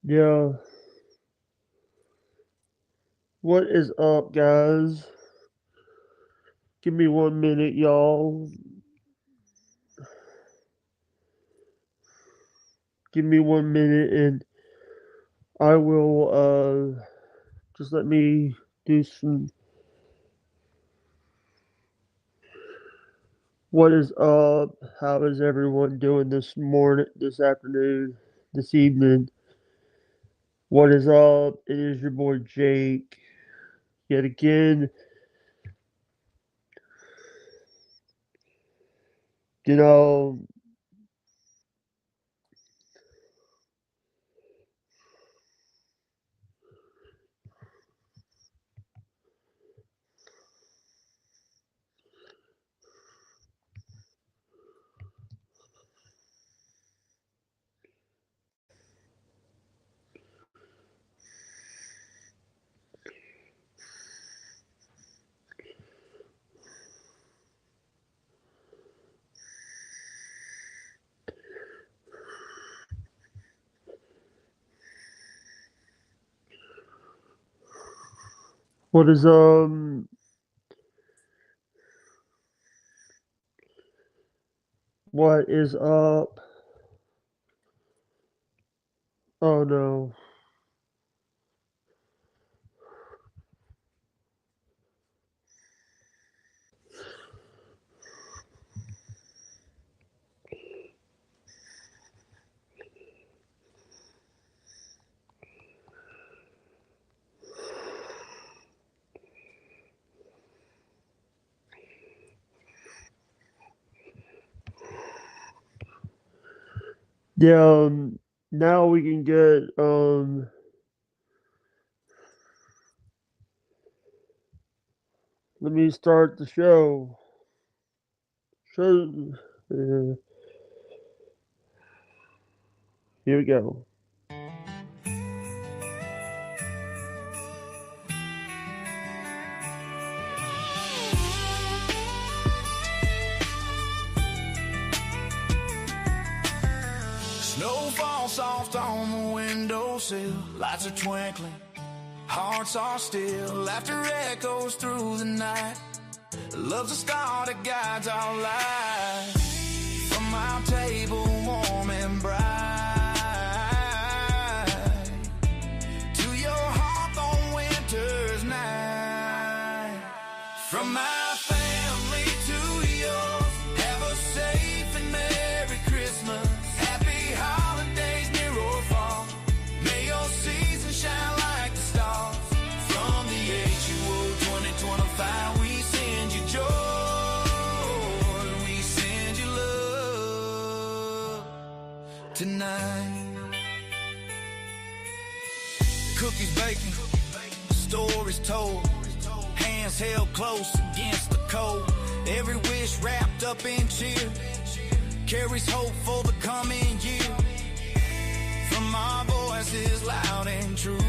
Yeah, what is up, guys? Give me 1 minute, y'all. Give me 1 minute, and I will, just let me do some. What is up? How is everyone doing this morning, this afternoon, this evening? What is up? It is your boy Jake. Yet again, you know, what is, what is up? Oh no. Yeah, now we can get, let me start the show. Show, uh, here we go. Snow falls soft on the windowsill, lights are twinkling, hearts are still, laughter echoes through the night. Love's a star that guides our life. From our table warm and bright, to your heart on winter's night. From our family to yours, have a safe and merry Christmas. Happy holidays near or far. May your season shine like the stars. From the HUO 2025, we send you joy, we send you love tonight. Cookies baking, stories told, hands held close against the cold. Every wish wrapped up in cheer carries hope for the coming year. From our voices loud and true,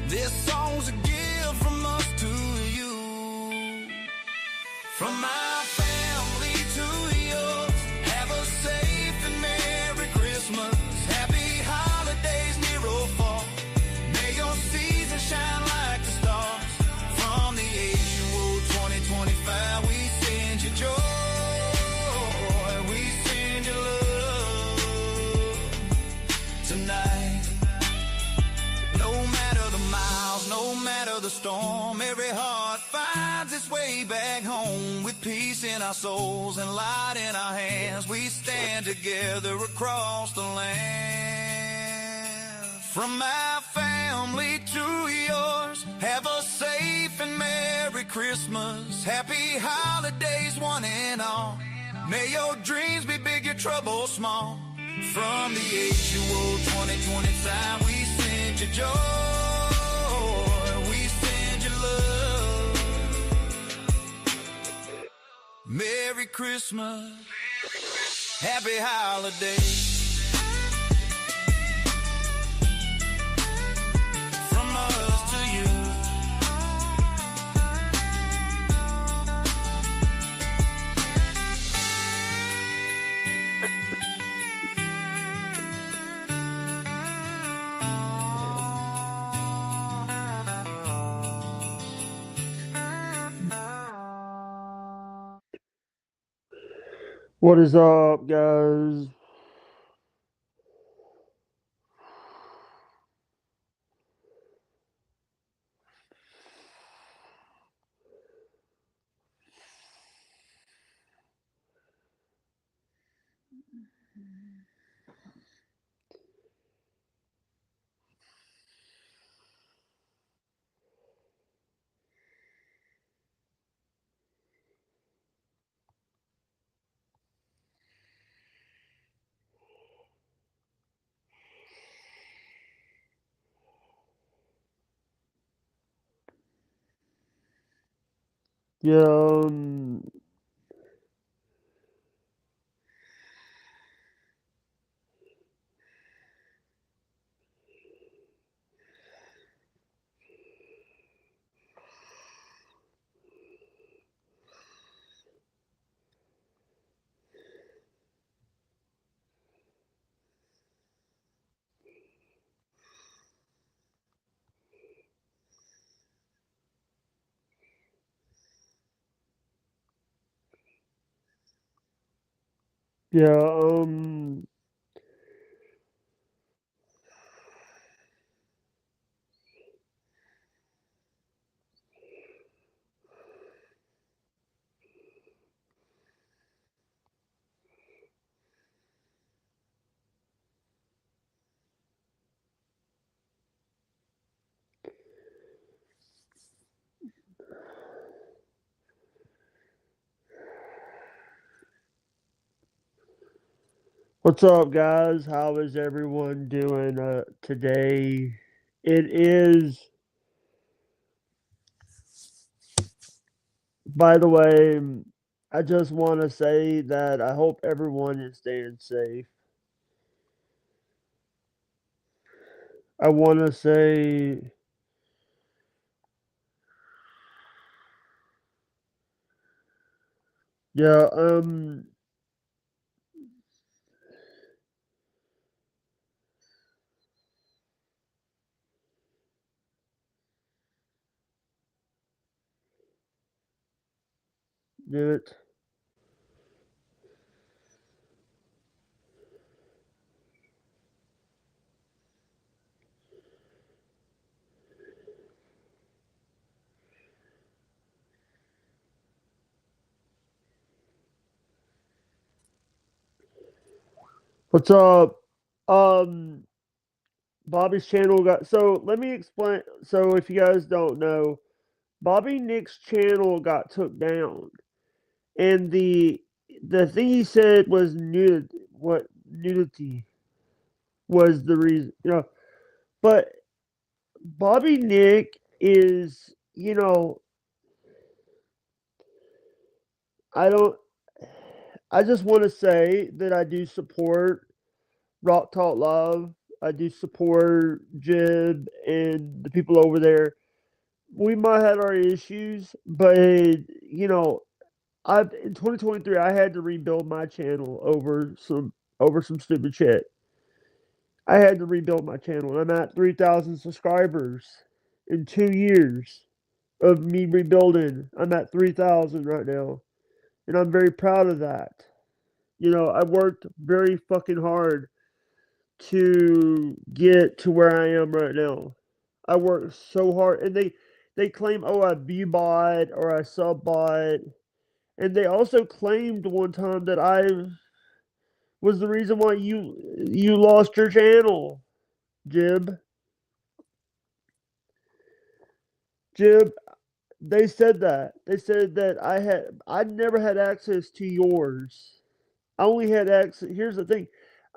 this song's a gift from us to you. From our family to yours, have a safe and merry Christmas. Happy holidays near or far. May your season shine like the stars. From the HUO 2025, we send you joy, we send you love tonight. No matter the miles, no matter the storm, every heart finds its way back home. With peace in our souls and light in our hands, we stand together across the land. From our family to yours, have a safe and merry Christmas. Happy holidays one and all. May your dreams be big, your troubles small. From the HUO 2025, we send you joy, we send you love. Merry Christmas, happy holidays. From us to you. What is up, guys? Yeah, yeah, what's up, guys? How is everyone doing today? It is, by the way, I just want to say that I hope everyone is staying safe. I want to say, yeah, do it. What's up? Um, Bobby's channel got, so let me explain. So if you guys don't know, Bobby Nick's channel got took down. And the thing he said was nudity. What nudity was the reason, But Bobby Nick is, I don't. I just want to say that I do support Rock Talk Love. I do support Jib and the people over there. We might have our issues, but I in 2023 I had to rebuild my channel over some stupid shit. I had to rebuild my channel. I'm at 3,000 subscribers in 2 years of me rebuilding. I'm at 3,000 right now, and I'm very proud of that. I worked very fucking hard to get to where I am right now. I worked so hard, and they claim, oh, I view bot or I sub bot, and they also claimed one time that I was the reason why you lost your channel, Jib. Jib, they said that. They said that I never had access to yours. I only had access. Here's the thing.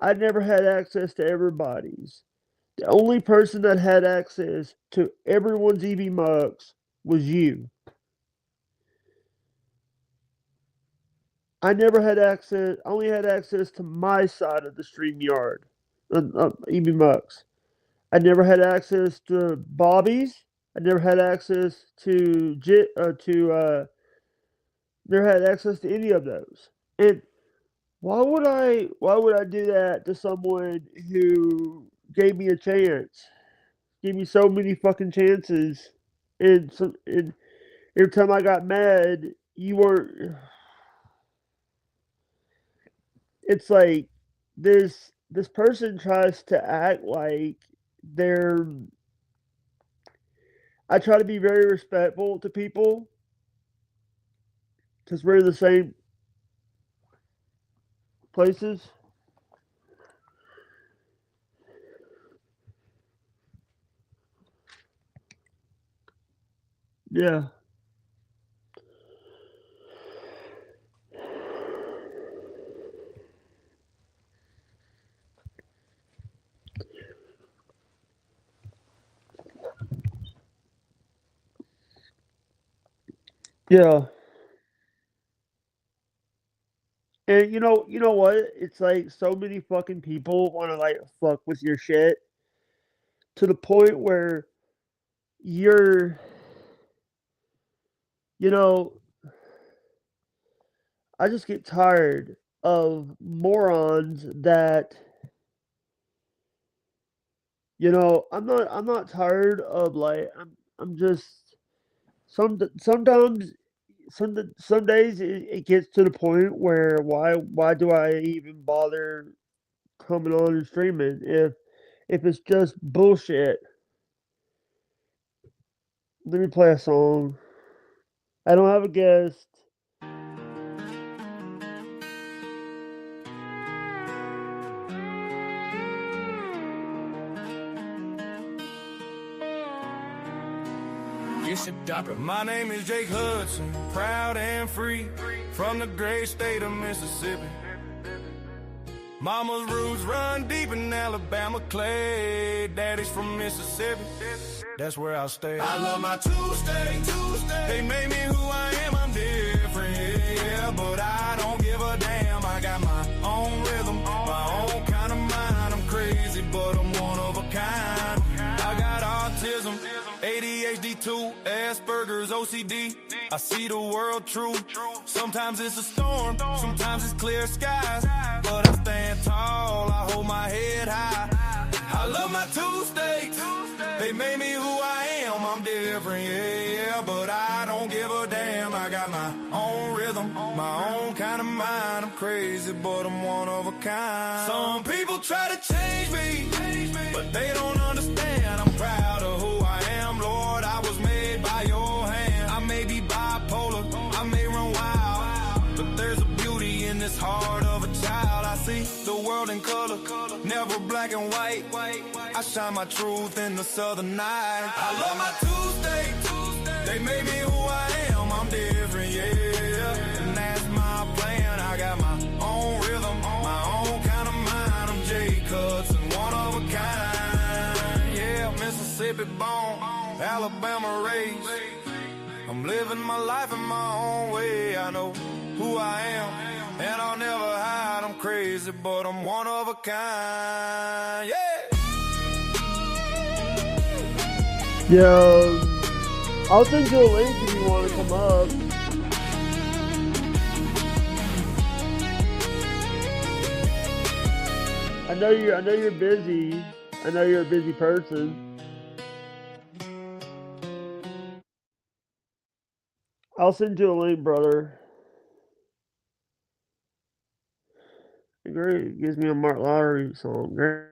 I never had access to everybody's. The only person that had access to everyone's EV Mux was you. I never had access. I only had access to my side of the StreamYard, EV Mux. I never had access to Bobby's. I never had access to never had access to any of those. And why would I do that to someone who gave me a chance? Gave me so many fucking chances. And every time I got mad, you weren't. it's like this person tries to act like they're I try to be very respectful to people because we're in the same places. Yeah. Yeah. And you know what? It's like so many fucking people want to like fuck with your shit to the point where you're, you know, I just get tired of morons that, I'm not tired of like I'm just sometimes some days it gets to the point where why do I even bother coming on and streaming if it's just bullshit? Let me play a song. I don't have a guest. My name is Jake Hudson, proud and free, from the great state of Mississippi. Mama's roots run deep in Alabama clay. Daddy's from Mississippi, that's where I'll stay. I love my two-state. They made me who I am, I'm different, yeah. But I don't give a damn, I got my own rhythm, my own kind of mind. I'm crazy, but I'm one of a kind. I got autism, ADHD too, Asperger's, OCD. I see the world true. Sometimes it's a storm, sometimes it's clear skies. But I stand tall, I hold my head high. I love my two states. They made me who I am, I'm different, yeah. But I don't give a damn, I got my own rhythm, my own kind of mind. I'm crazy, but I'm one of a kind. Some people try to change me, but they don't understand. I'm proud of who I am, Lord. I was made by your hand. I may be bipolar, I may run wild, but there's a beauty in this heart of a child. I see the world in color, never black and white. I shine my truth in the southern night. I love my two-state. They made me who I am, I'm different, yeah. And that's my plan. I got my own rhythm, my own kind of mind. I'm Jay Hudson, one of a kind. Yeah, Mississippi born, Alabama raised. I'm living my life in my own way. I know who I am, and I'll never hide. I'm crazy, but I'm one of a kind. Yeah. Yo, I'll send you a link if you want to come up. I know you're busy. I know you're a busy person. I'll send you a link, brother. Great, gives me a Mark Lottery song. Great.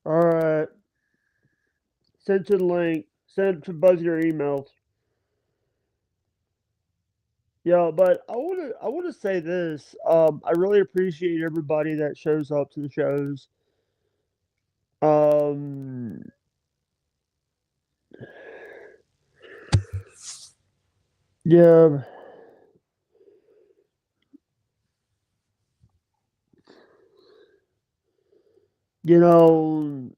All right. Send to the link. Send it to both your emails. Yeah, but I wanna say this. I really appreciate everybody that shows up to the shows. Um, yeah, you know,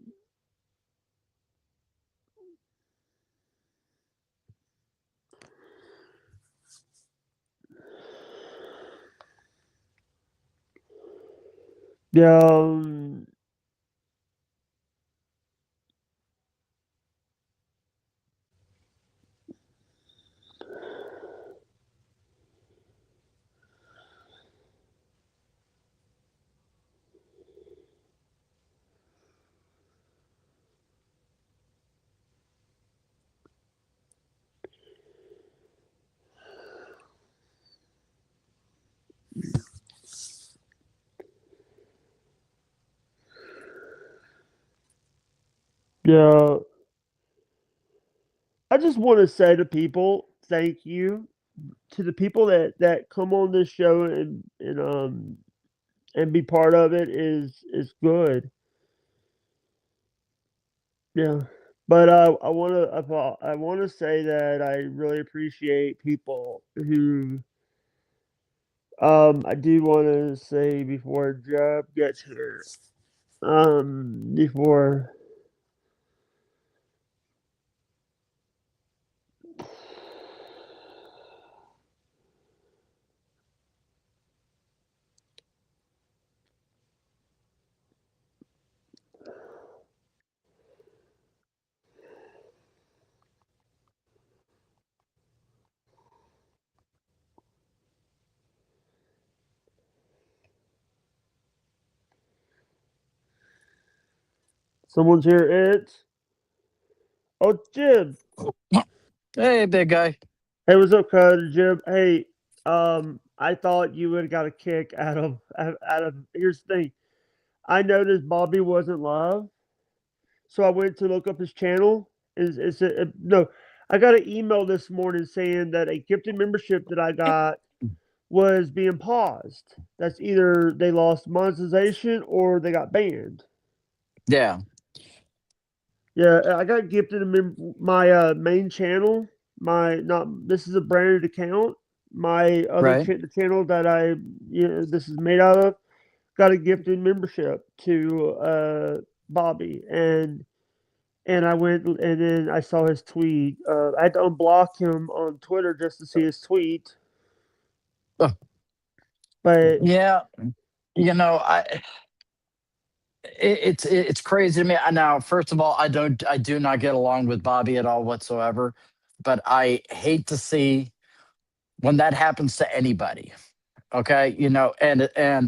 yeah, yeah. I just want to say to people, thank you to the people that come on this show and be part of it is good. Yeah. But I want to say that I really appreciate people who I do want to say before Job gets here before someone's here, it's Jib. Hey, big guy. Hey, what's up, cuz Jib? Hey, I thought you would have got a kick out of. Here's the thing. I noticed Bobby wasn't live, so I went to look up his channel. Is it no? I got an email this morning saying that a gifted membership that I got was being paused. That's either they lost monetization or they got banned. Yeah. Yeah, I got gifted my main channel. My not this is a branded account. My other Right. the channel that this is made out of got a gifted membership to Bobby and I went and then I saw his tweet. I had to unblock him on Twitter just to see his tweet. Ugh. But Yeah. You know, it's crazy to me. Now, first of all, I do not get along with Bobby at all whatsoever. But I hate to see when that happens to anybody. Okay, and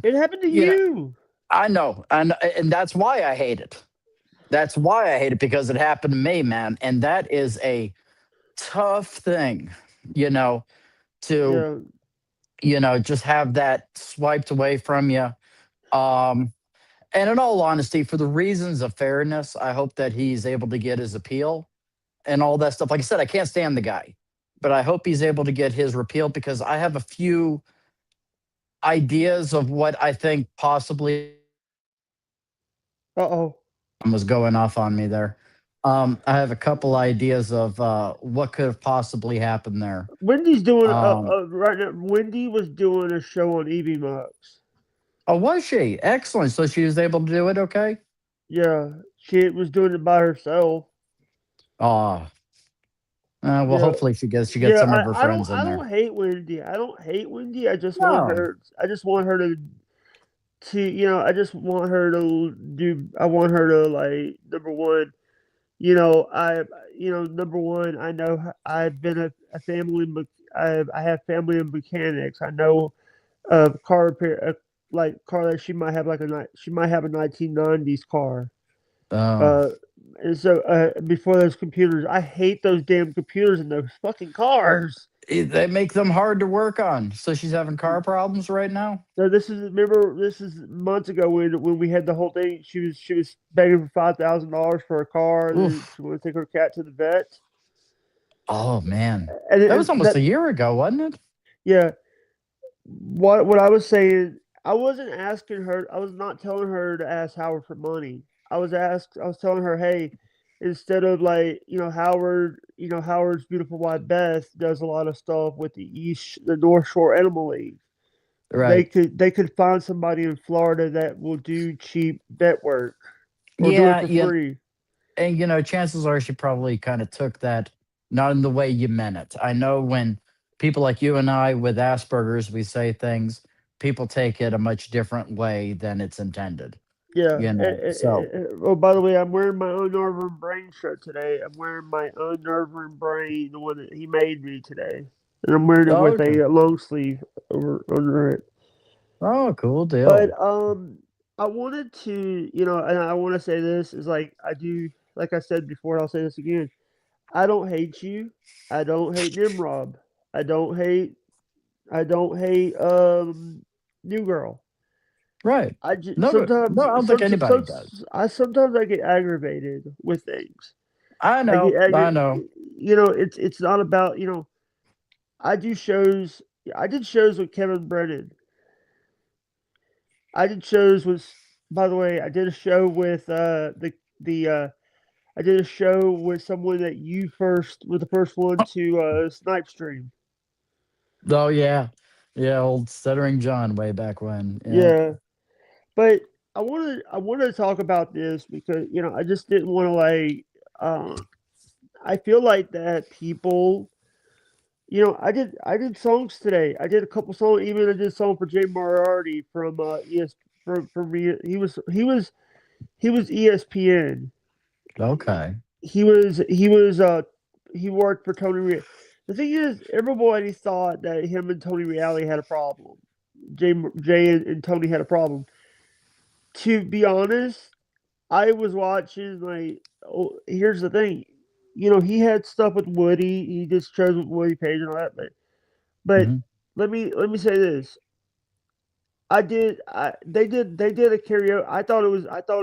it happened to you know, you. I know, and that's why I hate it. That's why I hate it because it happened to me, man. And that is a tough thing, you know, to Yeah. just have that swiped away from you. Um, and in all honesty, for the reasons of fairness, I hope that he's able to get his appeal and all that stuff. Like I said, I can't stand the guy, but I hope he's able to get his repeal because I have a few ideas of what I think possibly Uh-oh. was going off on me there. I have a couple ideas of what could have possibly happened there. Wendy's doing Um, right now. Wendy was doing a show on EV Max. oh, was she? Excellent. So she was able to do it okay? Yeah, she was doing it by herself. Oh, well, Yeah, hopefully she gets yeah. some of her I don't friends in I there. don't hate Wendy. I don't hate Wendy. I just want No. her. I just want her to I just want her to do. I want her to like number one. Number one. I know I've been a family. I have family in mechanics. I know car repair. Like car that she might have she might have a 1990s car. Oh, Uh, and so before those computers, I hate those damn computers in those fucking cars. They make them hard to work on. So she's having car problems right now. So this is months ago when we had the whole thing. She was begging for $5,000 for a car. And then Oof. she wanted to take her cat to the vet. Oh man, that was And almost that a year ago, wasn't it? yeah. What I was saying, I wasn't asking her. I was not telling her to ask Howard for money. I was telling her, hey, instead of like Howard's beautiful wife Beth does a lot of stuff with the North Shore Animal League. Right. They could find somebody in Florida that will do cheap vet work or do it Yeah, for yeah, free. and chances are she probably kind of took that not in the way you meant it. I know when people like you and I with Asperger's, we say things, people take it a much different way than it's intended. Yeah. So Oh, by the way, I'm wearing my Unnerving Brain shirt today. I'm wearing my Unnerving Brain, the one that he made me today, and I'm wearing it oh, with okay. a long sleeve over under it. Oh, cool But deal. I wanted to, and I want to say this is like I do, like I said before, and I'll say this again. I don't hate you. I don't hate Nimrod. I don't hate. I don't hate New Girl. Right. I just No, no, I don't think anybody does. sometimes I get aggravated with things. I I get know, I know. it's not about I do shows. I did shows with Kevin Brennan. I did shows with. By the way, I did a show with the I did a show with someone that you first were the first one to snipe stream. Oh yeah, yeah, old stuttering John way back when. Yeah. Yeah, but I wanted to talk about this because I just didn't want to like. I feel like that people. I did songs today. I did a couple songs. Even I did a song for Jay Moriarty from ES from me. He was ESPN. Okay. He worked for Tony. The thing is, everybody thought that him and Tony Reale had a problem. Jay and Tony had a problem. To be honest, I was watching like. Oh, here's the thing. He had stuff with Woody. He just chose with Woody Page and all that, but Hmm. let me say this. They did a karaoke. I thought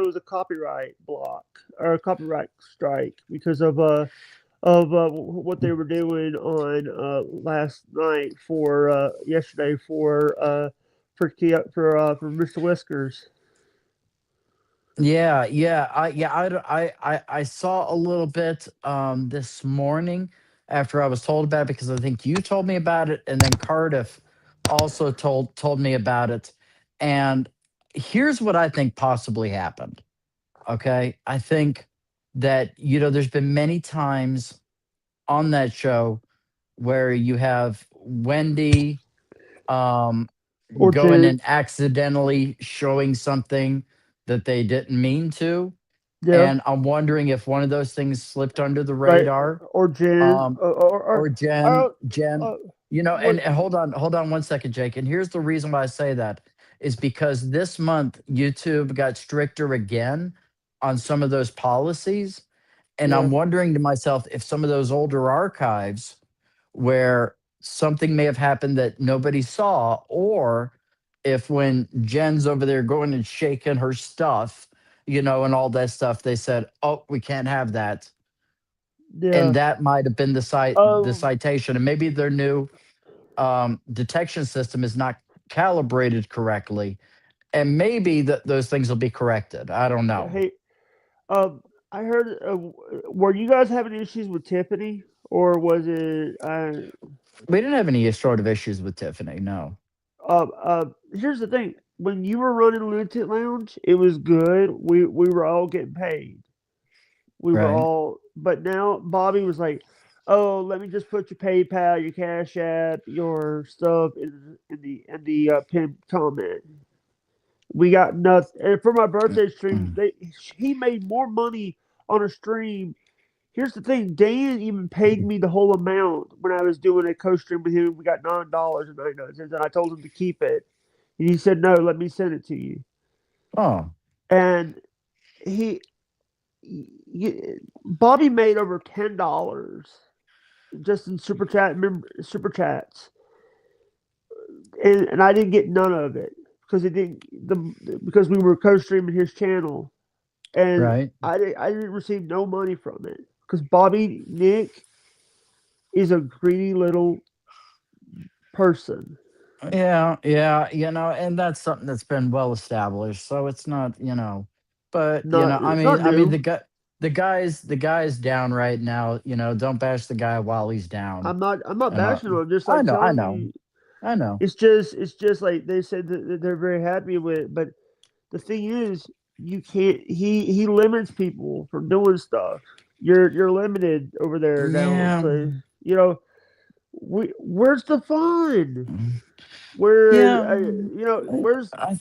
it was a copyright block or a copyright strike because of what they were doing on last night for yesterday for Mr. Whiskers. I saw a little bit this morning after I was told about it because I think you told me about it, and then Cardiff also told me about it. And here's what I think possibly happened. Okay, I think that there's been many times on that show where you have Wendy um, Or going Jen, and accidentally showing something that they didn't mean to. yeah, And I'm wondering if one of those things slipped under the right, radar. or Jen, Um, or or Jen, uh, Jen, uh, and, what? hold on one second, Jake. And here's the reason why I say that is because this month YouTube got stricter again on some of those policies. And Yeah, I'm wondering to myself if some of those older archives where something may have happened that nobody saw, or if when Jen's over there going and shaking her stuff, and all that stuff, they said, "Oh, we can't have that," and yeah. that might have been the Um, citation, and maybe their new detection system is not calibrated correctly, and maybe those things will be corrected. I don't know. hey, I heard. Were you guys having issues with Tiffany, or was it? We didn't have any sort of issues with Tiffany. No. Here's the thing. When you were running Lunatic Lounge, it was good. We were all getting paid. We were Right. all, but now Bobby was like, "Oh, let me just put your PayPal, your Cash App, your stuff in the pinned comment." We got nothing. And for my birthday stream, Mm. he made more money on a stream. Here's the thing: Dan even paid me the whole amount when I was doing a co-stream with him. We got $9.99, and I told him to keep it. And he said, "No, let me send it to you." Oh. And he, Bobby made over $10 just in super chats, and I didn't get none of it because it didn't because we were co-streaming his channel, and Right. I didn't receive no money from it because Bobby Nick is a greedy little person. Yeah, yeah, and that's something that's been well established. So it's not, but Not I it's mean, not new. the guy's down right now. Don't bash the guy while he's down. I'm not And bashing on. I'm just I like know, I telling know, you. I know. It's just like they said that they're very happy with it, but the thing is, you can't. He limits people from doing stuff. You're limited over there now. Yeah, So where's the fun? mm, Where yeah. where's I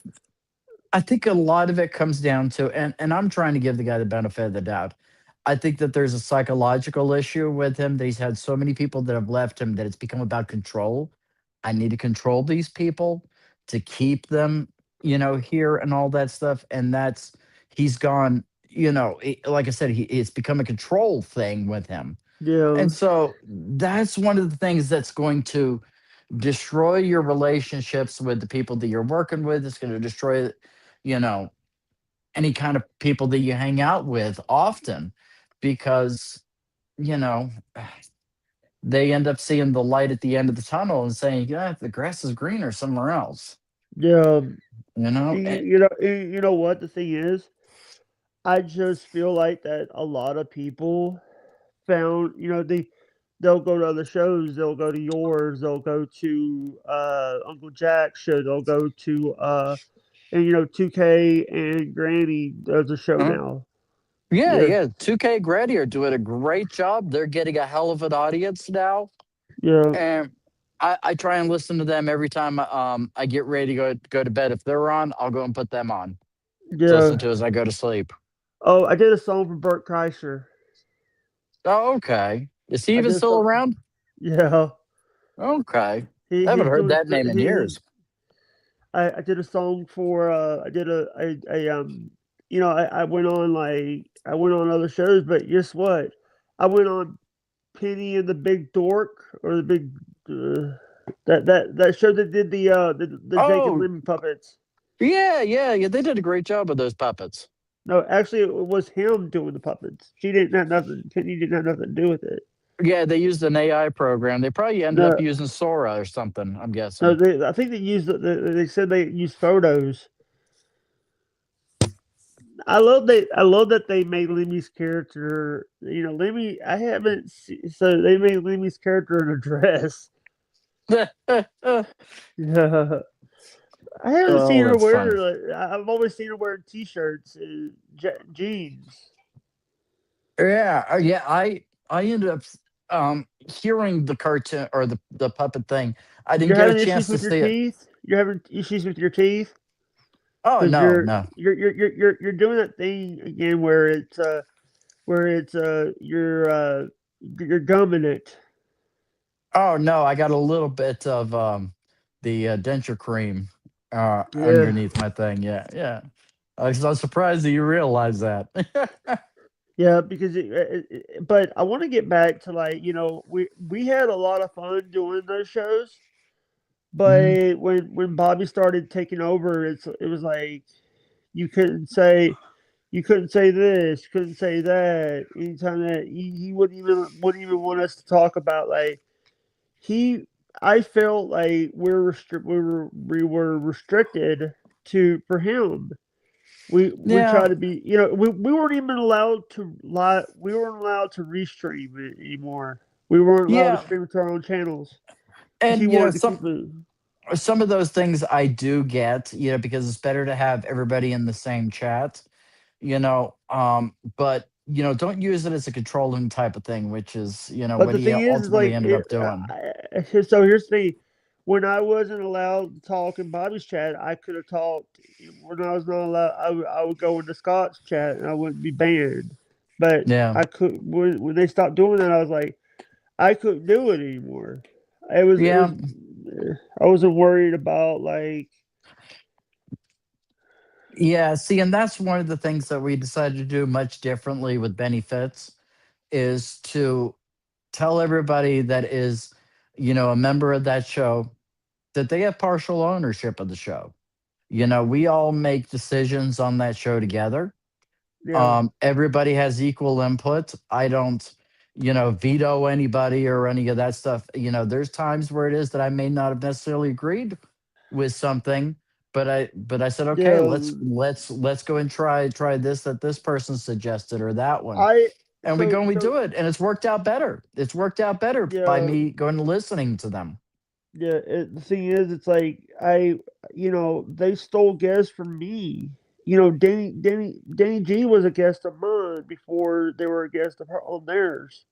I think a lot of it comes down to, and I'm trying to give the guy the benefit of the doubt. I think that there's a psychological issue with him that he's had so many people that have left him that it's become about control. I need to control these people to keep them, here and all that stuff. And he's gone, like I said, it's become a control thing with him. yeah And so that's one of the things that's going to destroy your relationships with the people that you're working with. It's going to destroy, you know, any kind of people that you hang out with often because, you know, they end up seeing the light at the end of the tunnel and saying, yeah, the grass is greener somewhere else, yeah. Eh, You know what the thing is. I just feel like that a lot of people found they'll go to other shows, they'll go to yours, they'll go to Uncle Jack's show, they'll go to and 2K and Granny does a show huh? now. Yeah, Yeah, yeah. 2K Grady are doing a great job. They're getting a hell of an audience now. yeah, And I try and listen to them every time I get ready to go to bed. If they're on, I'll go and put them on to listen yeah. to as I go to sleep. Oh, I did a song for Bert Kreischer. Oh, okay. Is he I even did a still song. around? Yeah, Okay. I haven't he's heard doing that name in he. years. I did a song for I did a I went on I went on other shows, but guess what? I went on Penny and the Big Dork or the Big that show that did the Jake and Oh, Lemon puppets. yeah, yeah, yeah. They did a great job with those puppets. No, actually, it was him doing the puppets. She didn't have nothing. Penny didn't have nothing to do with it. Yeah, they used an AI program. They probably ended up No, using Sora or something, I'm no, guessing. I think they used they said they used photos. I love that they made Lemmy's character. Lemmy. I haven't so they made Lemmy's character in a dress. Yeah. I haven't seen Oh, her that's funny. wear. I've always seen her wearing t-shirts, jeans. Yeah, yeah. I ended up hearing the cartoon or the puppet thing. I didn't You're get a having chance issues to with your see it. teeth. You're having issues with your teeth Oh because no, no. you're doing that thing again where it's you're gumming it. Oh no, I got a little bit of the denture cream Yeah, underneath my thing. Yeah, yeah. I was surprised that you realized that. yeah. Because but I want to get back to we had a lot of fun doing those shows. Mhm. But when Bobby started taking over, it was like you couldn't say you couldn't say this, you couldn't say that. Anytime that he wouldn't even want us to talk about he. I felt like we were restricted to for him. We Yeah, try to be we weren't even allowed to live. We weren't allowed to restream it anymore. We weren't allowed to yeah, stream it to our own channels because he and wanted to keep it. some of those things I do get, because it's better to have everybody in the same chat, but don't use it as a controlling type of thing, which is, But what the he thing is ultimately ended up doing. so here's the thing. When I wasn't allowed to talk in Bobby's chat, I could have talked. When I was not allowed, I would go into Scott's chat and I wouldn't be banned. But Yeah. I could when they stopped doing that, I was like, I couldn't do it anymore. It Yeah. was I wasn't worried about Yeah, see, and that's one of the things that we decided to do much differently with Benny Fitz is to tell everybody that is, a member of that show that they have partial ownership of the show. We all make decisions on that show together. Yeah. Everybody has equal input. I don't, veto anybody or any of that stuff. There's times where it is that I may not have necessarily agreed with something, but I said, okay, Yeah. let's go and try this that this person suggested or that one. I And we go and we do it, and it's worked out better. It's worked out better by yeah. me going and listening to them. Yeah, the thing is, it's like they stole guests from me. Danny G was a guest of mine before they were a guest of her on theirs.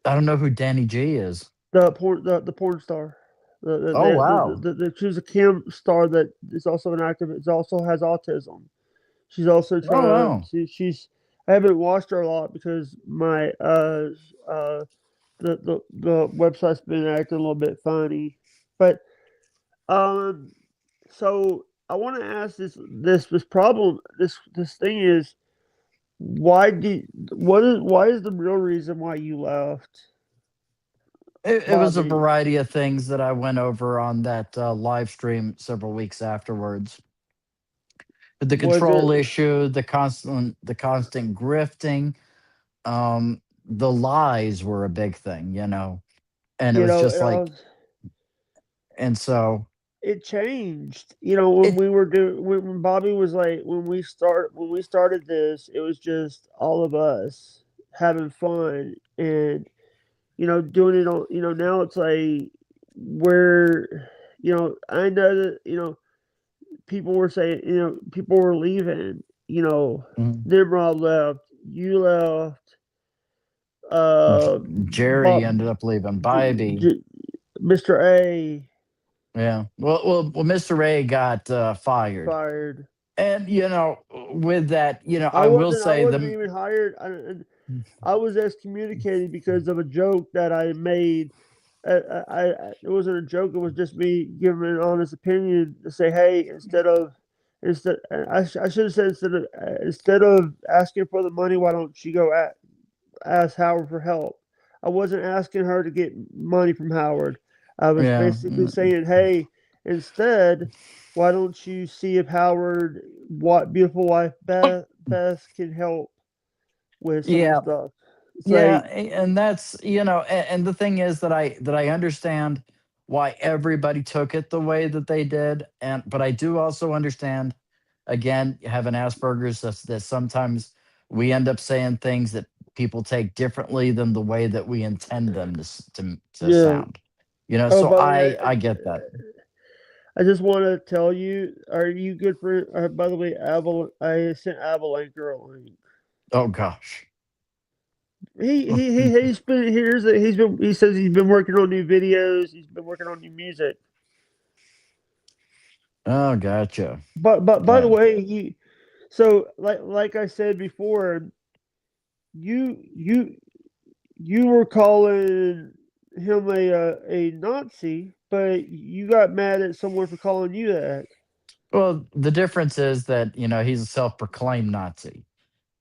I don't know who Danny G is. The porn star. Oh wow. She's a cam star that is also an active. It also has autism. She's also Oh trying. wow. She's. I haven't watched her a lot because my the website's been acting a little bit funny, but um, so I want to ask this problem this thing is why is the real reason why you left, It was a Bobby? variety of things that I went over on that live stream several weeks afterwards. The Was it control issue, the constant grifting, the lies were a big thing, and it you was know just and I like, was, and so it changed when it, we were doing when Bobby was like when we started this, it was just all of us having fun and doing it on, now it's like where, I know that, people were saying, people were leaving, mm, Nimrod left, you left, uh, Jerry Bob, ended up leaving. J- Bybee, J- Mr. A yeah. Well, Mr. Ray got fired, fired. and with that, I I will wasn't, I say wasn't the even hired. I was excommunicated because of a joke that I made. It wasn't a joke. It was just me giving an honest opinion to say, hey, I should have said instead of asking for the money, why don't you go ask Howard for help? I wasn't asking her to get money from Howard. I was yeah. basically saying, hey, instead, why don't you see if Howard, what beautiful wife Beth can help with some of the Yeah, stuff. It's yeah, like, and that's and the thing is that I understand why everybody took it the way that they did, and but I do also understand, again, having Asperger's, that sometimes we end up saying things that people take differently than the way that we intend them to yeah. sound. Oh, So by the way, I get that. I just want to tell you, are you good for? By the way, I sent Avalancher a link. Oh gosh. He says he's been working on new videos. He's been working on new music. Oh, gotcha. But by the Yeah. way, like I said before, you you you were calling him a Nazi, but you got mad at someone for calling you that. Well, the difference is that, he's a self-proclaimed Nazi.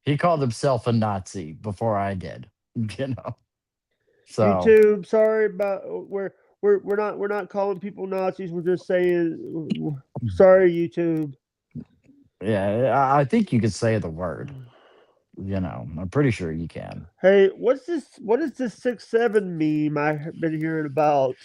He called himself a Nazi before I did, you know. So, YouTube, sorry about we're not calling people Nazis. We're just saying sorry, YouTube. yeah, I think you could say the word, I'm pretty sure you can. Hey, what's this? What is this 6'7" meme I've been hearing about?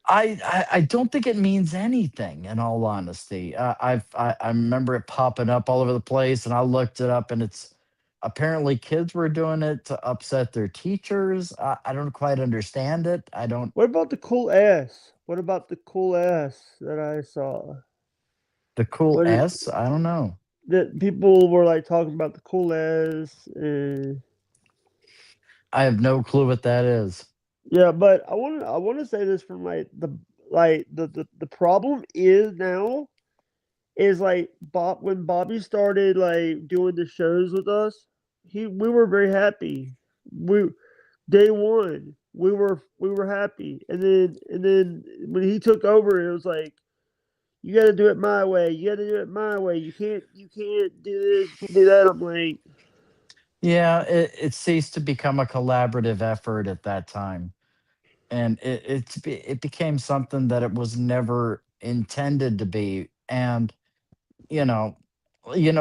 I don't think it means anything, in all honesty. I remember it popping up all over the place, and I looked it up, and it's apparently kids were doing it to upset their teachers. I don't quite understand it. I don't. What about the cool ass? What about the cool ass that I saw? The cool What it, S? I don't know. that people were like talking about the cool ass. I have no clue what that is. Yeah, but I want to say this from the problem is now is like when Bobby started like doing the shows with us, we were very happy. We day one we were happy, and then when he took over, it was like you got to do it my way. You got to do it my way. You can't do this. You can't do that. I'm like, Yeah, it ceased to become a collaborative effort at that time, and it became something that it was never intended to be. And you know,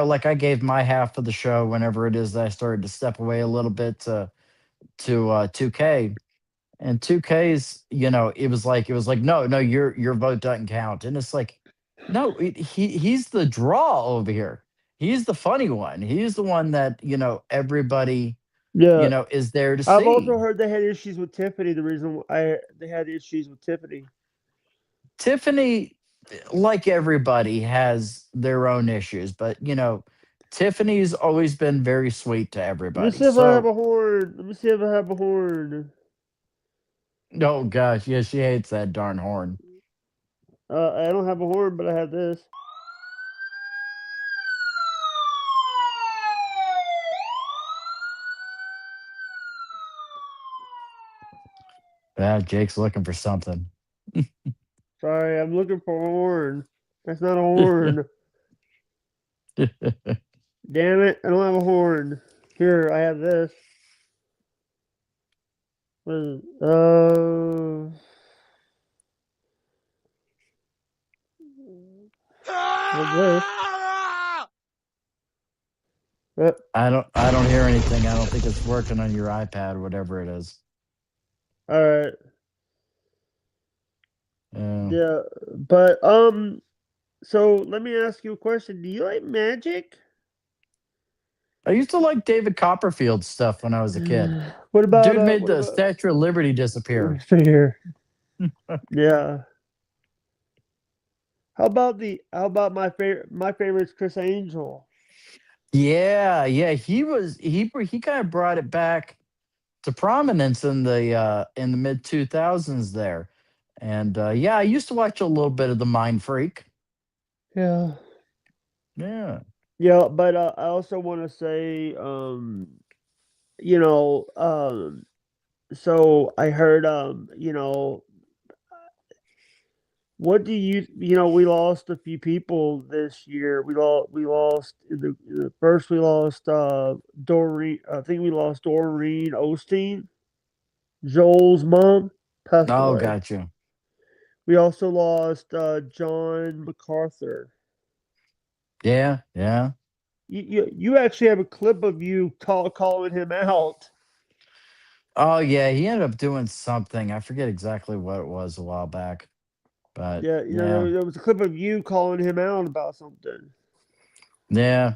like I gave my half of the show whenever it is that I started to step away a little bit to 2K. And 2K's, it was like, no, no, your vote doesn't count. And it's like, no, he's the draw over here. He's the funny one. He's the one that, everybody, Yeah, is there to I've also see. heard they had issues with Tiffany. The reason I they had issues with Tiffany. Tiffany, like everybody, has their own issues, but Tiffany's always been very sweet to Let me everybody. see if I have So, a horn. Let me see if I have a horn. oh gosh, yeah, she hates that darn horn. I don't have a horn, but I have this. Yeah, Jake's looking for something. Sorry, I'm looking for a horn. That's not a horn. Damn it, I don't have a horn. Here, I have this. What is it? What's this? Yep. I don't hear anything. I don't think it's working on your iPad, whatever it is. All right. Yeah. Yeah, but so let me ask you a question. Do you like magic? I used to like David Copperfield stuff when I was a kid. What about Dude made what the about Statue of Liberty disappear. here? Yeah. How about my favorite's Chris Angel? Yeah, yeah. He kind of brought it back to prominence in the mid 2000s there. And yeah, I used to watch a little bit of the Mind Freak. Yeah. Yeah. Yeah, but I also want to say you know, so I heard what do we lost a few people this year. We lost first we lost Doreen. I think we lost Doreen Osteen, Joel's mom, passed Oh, away. got you. We also lost John MacArthur. Yeah, yeah. You actually have a clip of you calling him out. Oh, yeah. He ended up doing something. I forget exactly what it was a while back, but Yeah, yeah, there was a clip of you calling him out about something. yeah,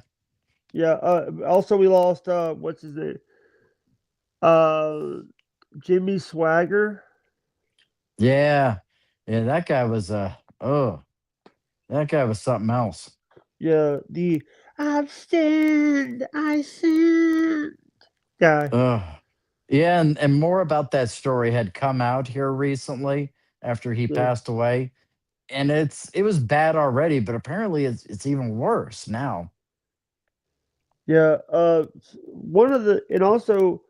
Yeah. Also, we lost what's his name? Uh, Jimmy Swagger. yeah, yeah. That guy was something else. Yeah, the I stand guy. Ugh. Yeah, and more about that story had come out here recently after he Yeah, passed away, and it was bad already, but apparently it's even worse now. yeah. One of the and also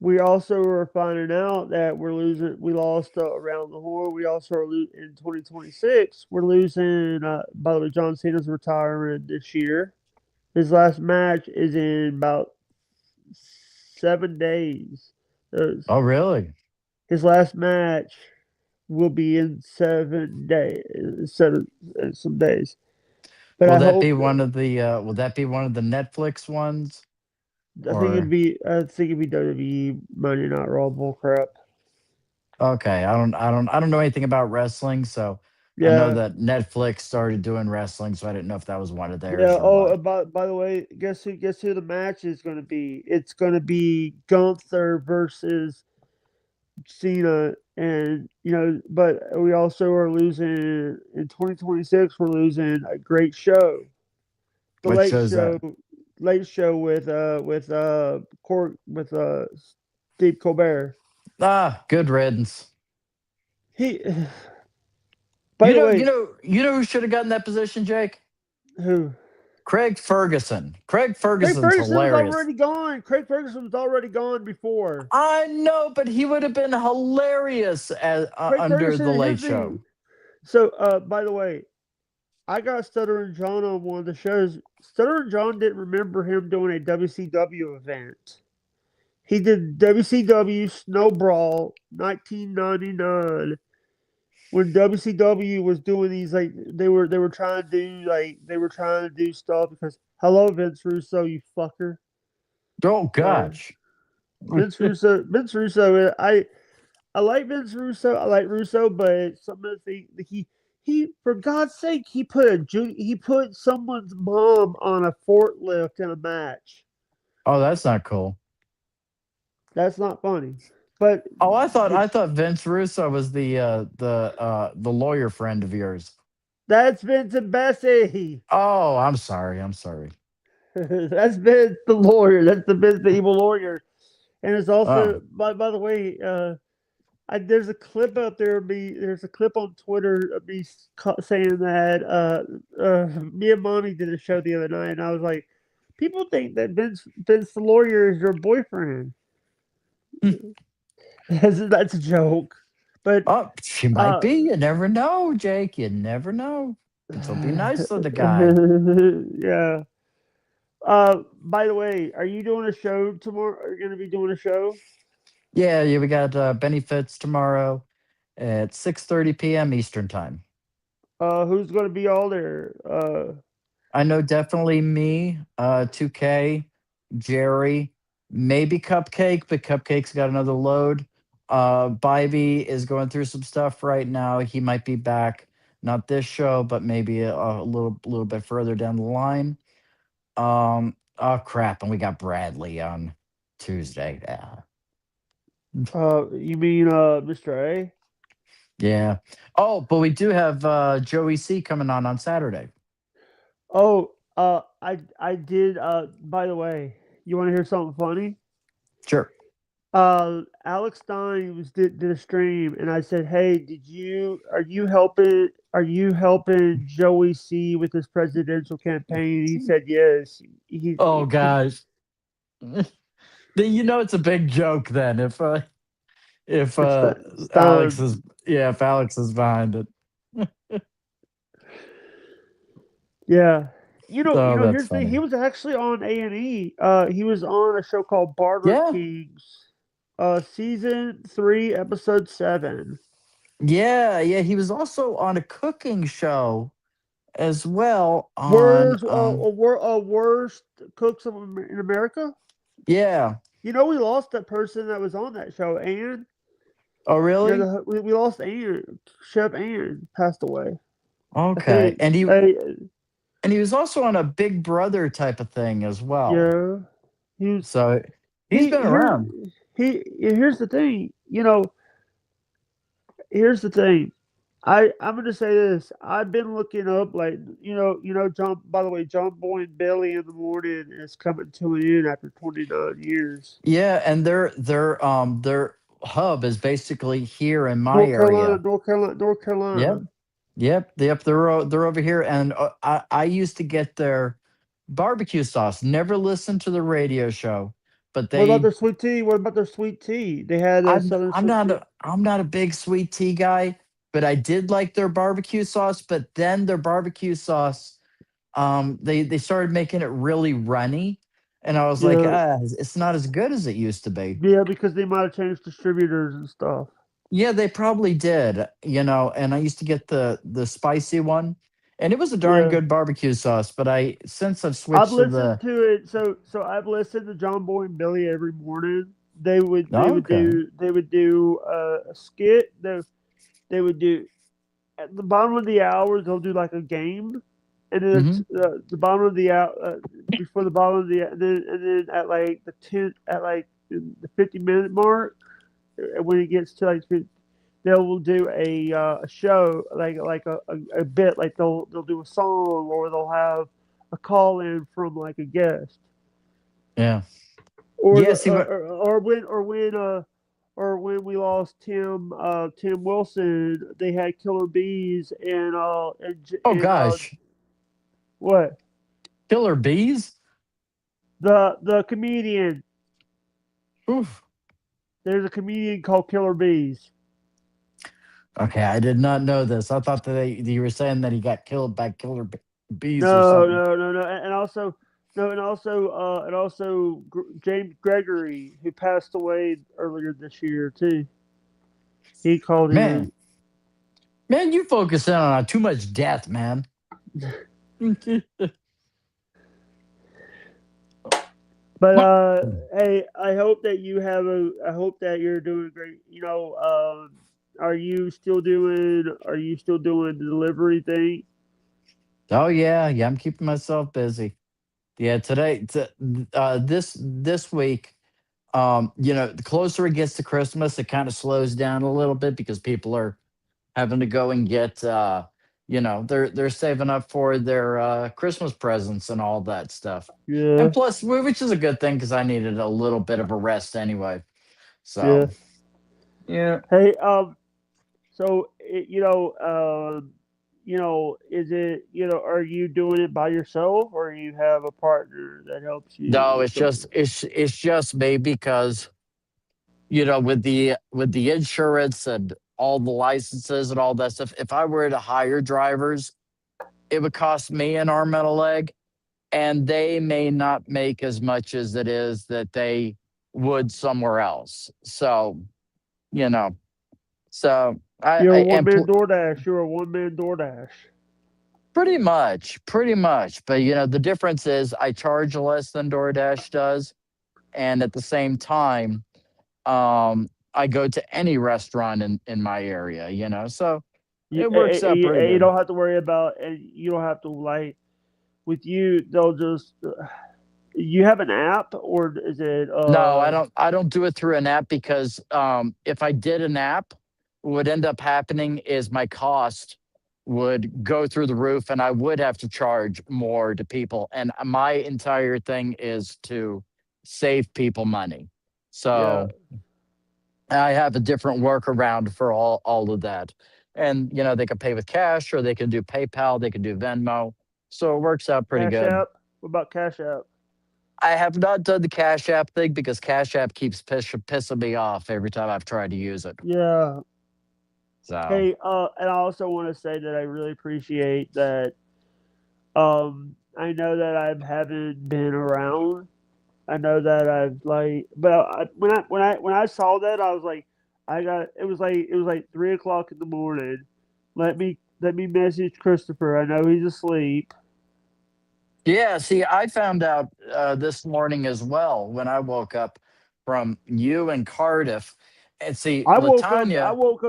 we also were finding out that we're losing. We lost around the horn. We also are in 2026. We're losing. By the way, John Cena's retiring this year. His last match is in about 7 days. Uh, Oh, really? His last match will be in 7 days, some days. But Will I that hope. be one of the will that be one of the Netflix ones? I think it'd Or be. I think it'd be WWE Monday Night Raw bull crap. okay, I don't know anything about wrestling, so I know Yeah, that Netflix started doing wrestling, so I didn't know if that was one of yeah. theirs or Oh, what. by the way, guess who the match is going to be? It's going to be Gunther versus Cena, and but we also are losing in 2026. We're losing a great show, the What shows that? Late Show with Steve Colbert. Ah, good riddance. He, by You the know, you way, know, you know who should have gotten that position, Jake? who? Craig Ferguson. Craig Craig Ferguson's Ferguson was hilarious. already gone. Craig Ferguson was already gone before. I know, but he would have been hilarious Craig under the Ferguson, Late his Show. thing. So, by the way, I got Stutter and John on one of the shows. Stutter and John didn't remember him doing a WCW event. He did WCW Snow Brawl 1999 when WCW was doing these like they were trying to do stuff because hello Vince Russo, you fucker. Oh Uh, gosh. Vince Russo. I like Vince Russo. I like Russo, but some of the things he for God's sake he put someone's mom on a forklift in a match. Oh, that's not cool. That's not funny. But Oh, I thought Vince Russo was the lawyer friend of yours. that's Vincent Bessie. Oh, I'm sorry. I'm sorry. That's Vince the lawyer. That's the Vince the evil lawyer. And it's Oh, also by the way, there's a clip out there. There's a clip on Twitter of me saying that me and Monty did a show the other night, and I was like, people think that Vince the lawyer is your boyfriend. That's a joke, but oh, she might uh, be. You never know, Jake. You never know. But so be nice to the guy. yeah. By the way, are you doing a show tomorrow? Are you going to be doing a show? Yeah, yeah. We got Benny Fitz tomorrow at 6:30 p.m. Eastern time. Who's going to be all there? I know definitely me, 2K, Jerry, maybe Cupcake, but Cupcake's got another load. Bivey is going through some stuff right now. He might be back, not this show, but maybe a little bit further down the line. Oh crap, and we got Bradley on Tuesday. Yeah. You mean Mr. A? Yeah. Oh, but we do have Joey C coming on Saturday. Oh, I did. By the way, you want to hear something funny? Sure. Alex Stein did a stream, and I said, "Hey, Are you helping Joey C with his presidential campaign?" He said, "Yes." Oh gosh. Then you know it's a big joke then if It's Alex Stein. is yeah, if Alex is behind it. Yeah. Oh, that's Here's the thing. He funny. was actually on A&E. He was on a show called Barter Yeah. Kings, season 3, episode 7. Yeah, yeah. He was also on a cooking show as well on Worst cooks in America. yeah. We lost that person that was on that show, Ann. Oh really? We lost Ann. Chef Ann passed away. I Okay. think. And he was also on a Big Brother type of thing as well. Yeah. He was. So he's He been here. around. Here's the thing. Here's the thing. I'm gonna say this. I've been looking up, like, John. By the way, John Boy and Billy in the morning is coming to an end after 29 years. Yeah, and their hub is basically here in my North Carolina, area. North Carolina, North Yep. Carolina. Yep. They're over here, and I used to get their barbecue sauce. Never listened to the radio show, but What about they. their sweet tea? What about their sweet tea? They had a I'm Southern I'm sweet not tea. a big sweet tea guy, but I did like their barbecue sauce. But then their barbecue sauce, they started making it really runny, and I was like, Yeah, it's not as good as it used to be. yeah, because they might have changed distributors and stuff. Yeah, they probably did, and I used to get the spicy one, and it was a darn Yeah, good barbecue sauce, but since I've I've switched to listened the to it. So I've listened to John Boy and Billy every morning. okay. They would do a skit. They would do at the bottom of the hour. They'll do like a game, and then Mhm. the bottom of the hour before the bottom of the and then at like the 50-minute mark, when it gets to like they will do a show like a bit, like they'll do a song, or they'll have a call in from like a guest, Yeah. or Yeah, the see what or when we lost Tim Wilson, they had Killer Bees oh and gosh. what Killer bees? the comedian. Oof. There's a comedian called Killer Bees. Okay, I did not know this. I thought that you were saying that he got killed by bees or No, something. no, no, no, and also, no, and also James Gregory, who passed away earlier this year too. He called Man, in. man, you focus in on too much death, man. But What? hey, I hope that you have a. I hope that you're doing great. Are you still doing? Are you still doing the delivery thing? Oh yeah, yeah. I'm keeping myself busy. Yeah, this week, the closer it gets to Christmas, it kind of slows down a little bit because people are having to go and get, they're saving up for their Christmas presents and all that stuff. And Yeah, plus, which is a good thing because I needed a little bit of a rest anyway. yeah. So yeah. Hey, so is it are you doing it by yourself or you have a partner that helps you No, with something? it's just me because with the insurance and all the licenses and all that stuff, if I were to hire drivers, it would cost me an arm and a leg, and they may not make as much as it is that they would somewhere else. So, you know, so You're a I one am man DoorDash. You're a one man DoorDash. pretty much. But the difference is I charge less than DoorDash does, and at the same time, I go to any restaurant in my area. So it works out pretty You good. don't have to worry about, and you don't have to like with you. They'll just you have an app or is it No, I don't do it through an app because if I did an app, what would end up happening is my cost would go through the roof and I would have to charge more to people. And my entire thing is to save people money. yeah, So I have a different workaround for all of that. And they can pay with cash or they can do PayPal, they can do Venmo. So it works out pretty Cash good. App? What about Cash App? I have not done the Cash App thing because Cash App keeps pissing me off every time I've tried to use it. Yeah. So, Hey, and I also want to say that I really appreciate that. I know that I haven't been around. I know that I've like, but when I saw that, I was like, I got. It was like 3 o'clock in the morning. Let me message Christopher. I know he's asleep. yeah, see, I found out this morning as well when I woke up from you and Cardiff. And see, I woke up. Latanya, I woke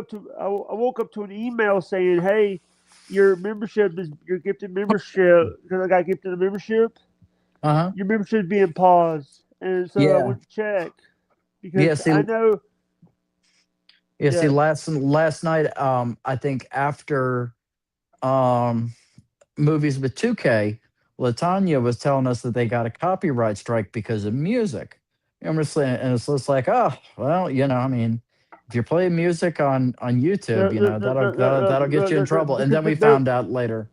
up to an email saying, "Hey, your gifted membership because I got gifted a membership. uh huh. Your membership is being paused." And so I Yeah. went to check Yeah, because see, I know. see, Yeah, last night, I think after um movies with 2K, Latanya was telling us that they got a copyright strike because of music. And we're saying, and it's just like, oh, well, I mean, if you're playing music on YouTube, that'll get you in trouble. And because then we they're found out later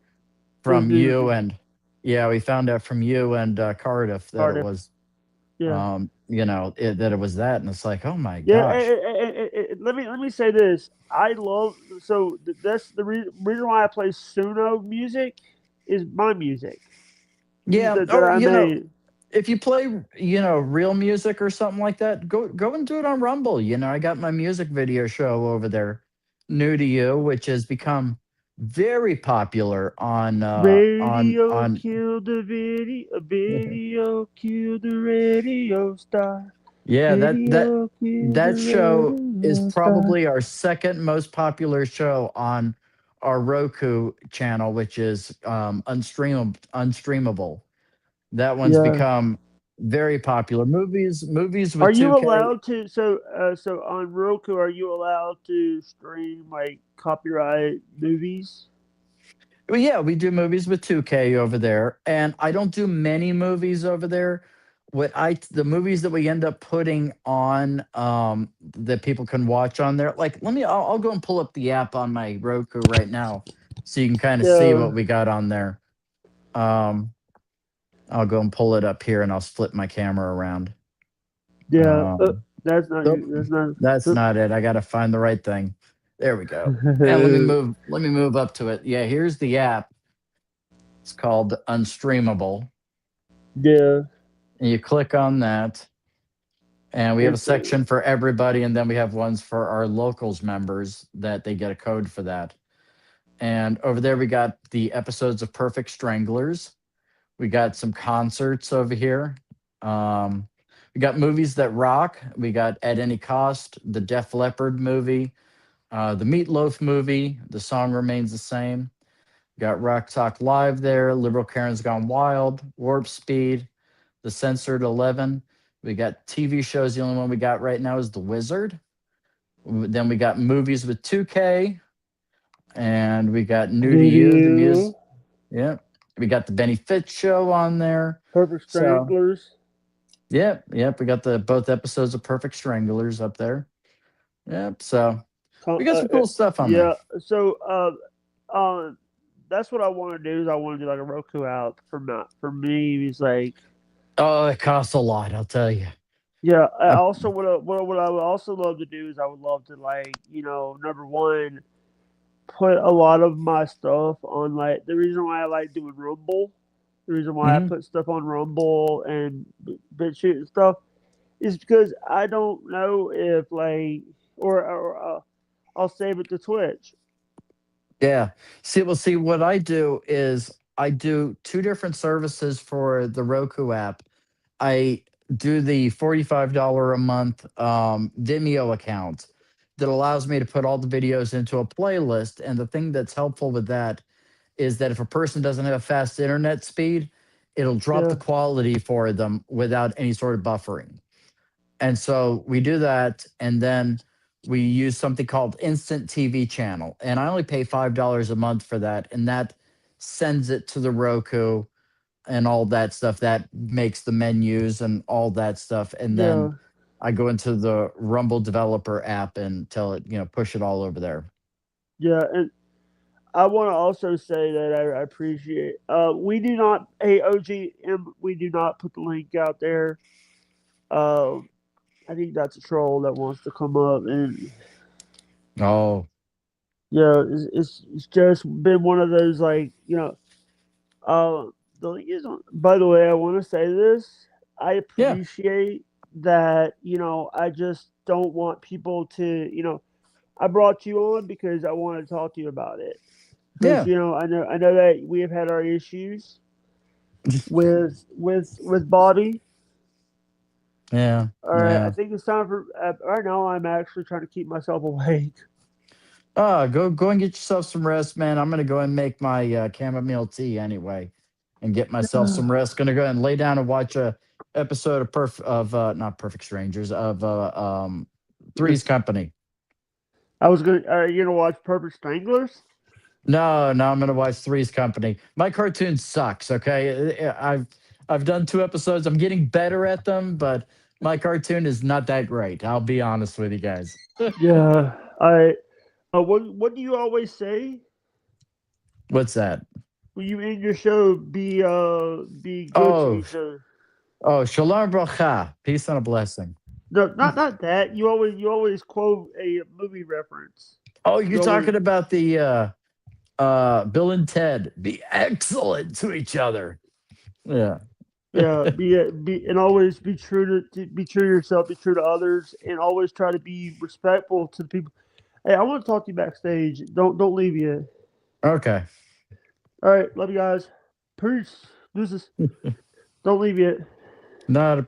was from you and yeah, we found out from you and Cardiff that it Cardiff. was, Yeah. that it was that, and it's like, oh my Yeah, gosh, let me say this. I love that's the reason why I play Suno music is my music yeah, that or I made. if you play, real music or something like that, go and do it on Rumble. I got my music video show over there, New to You, which has become very popular Radio on killed the video killed the radio star. yeah, Video killed the that show is radio star. probably our second most popular show on our Roku channel, which is unstreamable. That one's Yeah. become very popular. Movies Are with you 2K. allowed to so on Roku are you allowed to stream like copyright movies? Well, yeah, we do movies with 2K over there, and I don't do many movies over there. The movies that we end up putting on that people can watch on there, like I'll go and pull up the app on my Roku right now so you can kind of see Yeah. what we got on there. Um I'll go and pull it up here and I'll flip my camera around. Yeah. Um That's not nope, that's not that's so, not it. I got to find the right thing. There we go. And let me move up to it. Yeah, here's the app. It's called Unstreamable. Yeah. And you click on that. And we have a It's, section for everybody, and then we have ones for our locals members that they get a code for that. And over there we got the episodes of Perfect Stranglers. We got some concerts over here. We got movies that rock. We got At Any Cost, the Def Leppard movie, the Meatloaf movie. The song remains the same. We got Rock Talk Live there. Liberal Karen's Gone Wild, Warp Speed, The Censored 11. We got TV shows. The only one we got right now is The Wizard. Then we got movies with 2K, and we got New to You, the music. Yeah. We got the Benny Fitz show on there. Perfect So, Stranglers. yep. We got the both episodes of Perfect Stranglers up there. Yep. So we got some cool stuff on there. Yeah. So that's what I want to do. Is I want to do like a Roku app for me. It's like, Oh, it costs a lot, I'll tell you. yeah. I Uh, also what I would also love to do is I would love to, like, number one, put a lot of my stuff on, like, the reason why I like doing Rumble, the reason why I mhm. put stuff on Rumble and BitChute and stuff is because I don't know if, like, or I'll save it to Twitch. Yeah. See, what I do is I do two different services for the Roku app. I do the $45 a month Vimeo account that allows me to put all the videos into a playlist. And the thing that's helpful with that is that if a person doesn't have fast internet speed, it'll drop the Yeah, quality for them without any sort of buffering. And so we do that, and then we use something called Instant TV Channel, and I only pay $5 a month for that, and that sends it to the Roku and all that stuff. That makes the menus and all that stuff, and then yeah, I go into the Rumble developer app and tell it, push it all over there. yeah. And I want to also say that I appreciate. We do not. Hey, OGM, we do not put the link out there. Um, I think that's a troll that wants to come up, and Oh, yeah, it's just been one of those, like, Uh, the link is on. By the way, I want to say this. I yeah, appreciate that. I just don't want people to. I brought you on because I want to talk to you about it. Because yeah, I know that we have had our issues with Bobby. yeah, All right, I yeah. think it's time for. Right now, I'm actually trying to keep myself awake. Go and get yourself some rest, man. I'm gonna go and make my chamomile tea anyway, and get myself some rest. Gonna go ahead and lay down and watch a episode of not Perfect Strangers of Three's Company. I was gonna. Are you gonna watch Perfect Stranglers? No, I'm gonna watch Three's Company. My cartoon sucks. Okay, I've done two episodes. I'm getting better at them, but my cartoon is not that great. I'll be honest with you guys. Yeah. I. What do you always say? What's that? When you end your show, be good to Oh, each other. shalom bracha, peace and a blessing. No, not that. You always quote a movie reference. Oh, You you're always talking about the Bill and Ted. Be excellent to each other. Yeah. Yeah, be and always be true to be true to yourself, be true to others, and always try to be respectful to the people. Hey, I want to talk to you backstage. Don't leave yet. Okay. All right, love you guys. Peace. Deuces. Don't leave yet. Not a